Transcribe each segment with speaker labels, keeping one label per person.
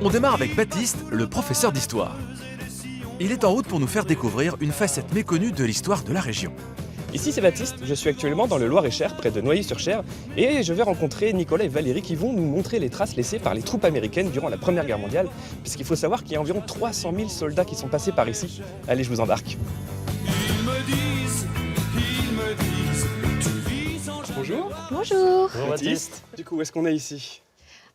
Speaker 1: On démarre avec Baptiste, le professeur d'histoire. Il est en route pour nous faire découvrir une facette méconnue de l'histoire de la région.
Speaker 2: Ici c'est Baptiste, je suis actuellement dans le Loir-et-Cher, près de Noilly-sur-Cher, et je vais rencontrer Nicolas et Valérie qui vont nous montrer les traces laissées par les troupes américaines durant la Première Guerre mondiale, puisqu'il faut savoir qu'il y a environ 300 000 soldats qui sont passés par ici. Allez, je vous embarque. Bonjour.
Speaker 3: Bonjour.
Speaker 2: Bonjour Baptiste. Du coup, où est-ce qu'on est ici?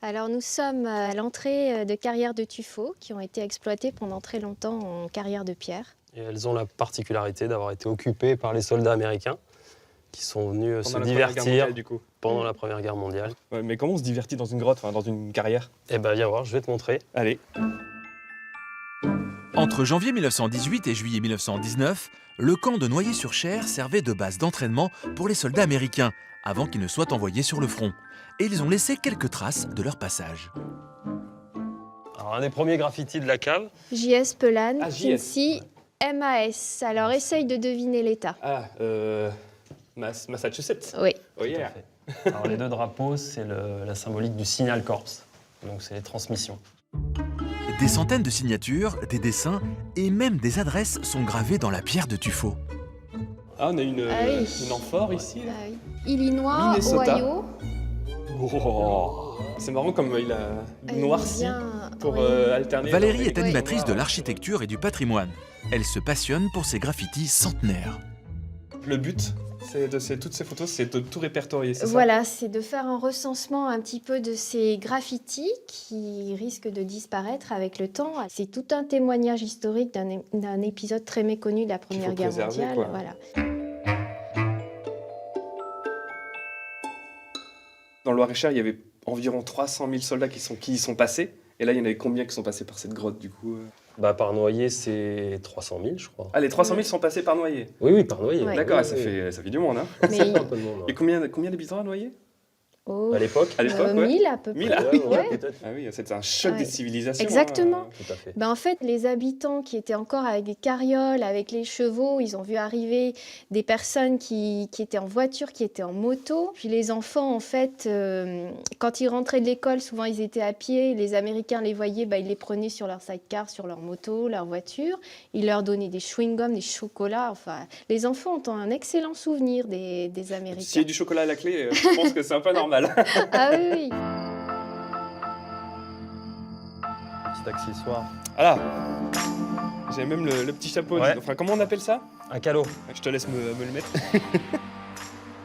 Speaker 3: Alors nous sommes à l'entrée de carrières de tuffeau qui ont été exploitées pendant très longtemps en carrière de pierre.
Speaker 4: Et elles ont la particularité d'avoir été occupées par les soldats américains qui sont venus se divertir pendant la Première Guerre mondiale.
Speaker 2: Ouais, mais comment on se divertit dans une grotte, enfin dans une carrière?
Speaker 4: Eh ben viens voir, je vais te montrer.
Speaker 2: Allez.
Speaker 1: Entre janvier 1918 et juillet 1919, le camp de Noilly-sur-Cher servait de base d'entraînement pour les soldats américains, avant qu'ils ne soient envoyés sur le front. Et ils ont laissé quelques traces de leur passage.
Speaker 4: Alors un des premiers graffitis de la cave.
Speaker 3: J.S. Pelan,
Speaker 2: Ah, J.S.
Speaker 3: Quincy, M.A.S. Alors essaye de deviner l'état.
Speaker 2: Ah, Massachusetts.
Speaker 3: Oui.
Speaker 2: Oh yeah.
Speaker 4: Tout à fait. Alors les deux drapeaux, c'est la symbolique du Signal Corps. Donc c'est les transmissions.
Speaker 1: Des centaines de signatures, des dessins et même des adresses sont gravées dans la pierre de tuffeau.
Speaker 2: Ah, on a une amphore ici. Là.
Speaker 3: Ah oui. Illinois,
Speaker 2: Minnesota.
Speaker 3: Ohio.
Speaker 2: Oh. C'est marrant comme il a noirci
Speaker 3: Bien,
Speaker 2: pour
Speaker 3: oui.
Speaker 2: alterner.
Speaker 1: Valérie est
Speaker 2: Oui.
Speaker 1: animatrice de l'architecture et du patrimoine. Elle se passionne pour ces graffitis centenaires.
Speaker 2: Le but, toutes ces photos, c'est de tout répertorier, c'est ça?
Speaker 3: Voilà, c'est de faire un recensement un petit peu de ces graffitis qui risquent de disparaître avec le temps. C'est tout un témoignage historique d'un épisode très méconnu de la Première Guerre mondiale.
Speaker 2: Quoi.
Speaker 3: Voilà.
Speaker 2: Dans le Loir-et-Cher, il y avait environ 300 000 soldats qui y sont passés. Et là, il y en avait combien qui sont passés par cette grotte, du coup?
Speaker 4: Bah par Noyer, c'est 300 000, je crois.
Speaker 2: Ah, les 300 000 sont passés par Noyer.
Speaker 4: Oui, par Noyer.
Speaker 3: Ouais.
Speaker 2: D'accord,
Speaker 4: Oui,
Speaker 2: ça
Speaker 4: oui.
Speaker 2: fait du monde, hein.
Speaker 3: Mais
Speaker 4: Un peu de monde,
Speaker 2: Et
Speaker 4: ouais.
Speaker 2: combien d'habitants à Noyer?
Speaker 3: oh,
Speaker 4: À l'époque.
Speaker 2: À l'époque, ouais.
Speaker 3: 1000 à peu près.
Speaker 2: 1000, ah oui,
Speaker 3: Ouais.
Speaker 4: peut-être.
Speaker 2: Ah oui, c'était un choc
Speaker 3: Ouais.
Speaker 2: des civilisations.
Speaker 3: Exactement.
Speaker 2: hein.
Speaker 4: Tout à fait.
Speaker 3: Ben en fait, les habitants qui étaient encore avec des carrioles, avec les chevaux, ils ont vu arriver des personnes qui étaient en voiture, qui étaient en moto. Puis les enfants, en fait, quand ils rentraient de l'école, souvent ils étaient à pied. Les Américains les voyaient, ben, ils les prenaient sur leur sidecar, sur leur moto, leur voiture. Ils leur donnaient des chewing-gums, des chocolats. Enfin, les enfants ont un excellent souvenir des
Speaker 2: S'il y a
Speaker 3: Américains.
Speaker 2: du chocolat à la clé, je pense que c'est un peu normal.
Speaker 3: Ah oui, oui.
Speaker 4: Petit accessoire.
Speaker 2: Voilà. J'ai même le petit chapeau.
Speaker 4: Ouais.
Speaker 2: Enfin, comment on appelle ça?
Speaker 4: Un calot.
Speaker 2: Je te laisse me le mettre.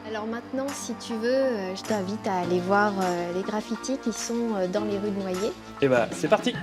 Speaker 3: Alors maintenant, si tu veux, je t'invite à aller voir les graffitis qui sont dans les rues de Noyer.
Speaker 2: Et bah, c'est parti.